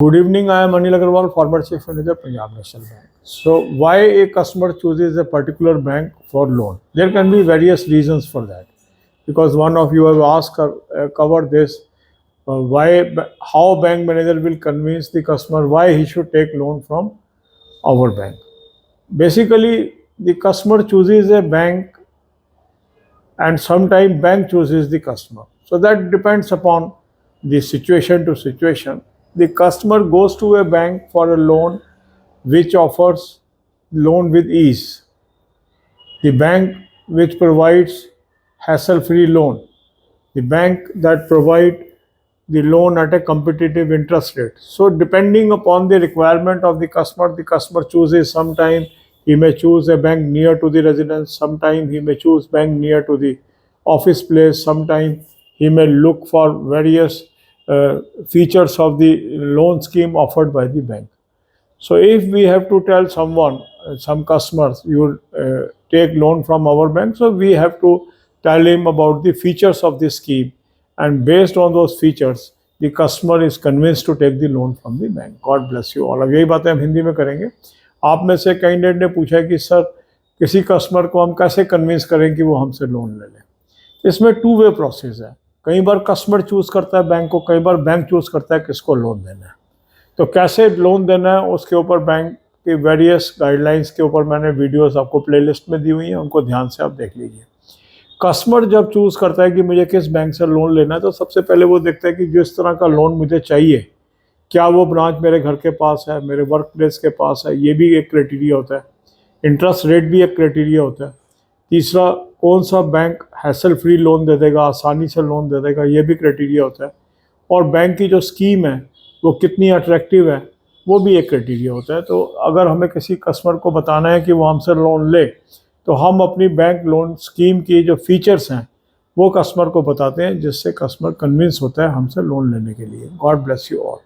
Good evening. I am Anil Agarwal, former Chief Manager, Punjab National Bank. So, why a customer chooses a particular bank for loan? There can be various reasons for that. Because one of you have asked covered this, how bank manager will convince the customer why he should take loan from our bank. Basically, the customer chooses a bank, and sometimes bank chooses the customer. So that depends upon the situation to situation. The customer goes to a bank for a loan which offers loan with ease. The bank which provides hassle-free loan. The bank that provide the loan at a competitive interest rate. So depending upon the requirement of the customer chooses. Sometime he may choose a bank near to the residence, sometime he may choose bank near to the office place, sometime he may look for various features of the loan scheme offered by the bank. So if we have to tell someone, some customers, you will take loan from our bank, so we have to tell him about the features of the scheme, and based on those features, the customer is convinced to take the loan from the bank. God bless you all. अब यही बातें हम हिंदी में करेंगे. आप में से candidate ने पूछा कि सर किसी कस्टमर को हम कैसे कन्विंस करें कि वो हमसे लोन ले लें. इसमें टू वे प्रोसेस है. कई बार कस्टमर चूज करता है बैंक को, कई बार बैंक चूज करता है किसको लोन देना है. तो कैसे लोन देना है उसके ऊपर बैंक के वेरियस गाइडलाइंस के ऊपर मैंने वीडियोस आपको प्लेलिस्ट में दी हुई हैं, उनको ध्यान से आप देख लीजिए. कस्टमर जब चूज़ करता है कि मुझे किस बैंक से लोन लेना है, तो सबसे पहले वो देखता है कि जिस तरह का लोन मुझे चाहिए, क्या वो ब्रांच मेरे घर के पास है, मेरे वर्क प्लेस के पास है, ये भी एक क्राइटेरिया होता है. इंटरेस्ट रेट भी एक क्राइटेरिया होता है. तीसरा, कौन सा बैंक हैसल फ्री लोन दे देगा, आसानी से लोन दे देगा, ये भी क्राइटेरिया होता है. और बैंक की जो स्कीम है वो कितनी अट्रैक्टिव है, वो भी एक क्राइटेरिया होता है. तो अगर हमें किसी कस्टमर को बताना है कि वो हमसे लोन ले, तो हम अपनी बैंक लोन स्कीम की जो फीचर्स हैं वो कस्टमर को बताते हैं, जिससे कस्टमर कन्विंस होता है हमसे लोन लेने के लिए. God bless you all.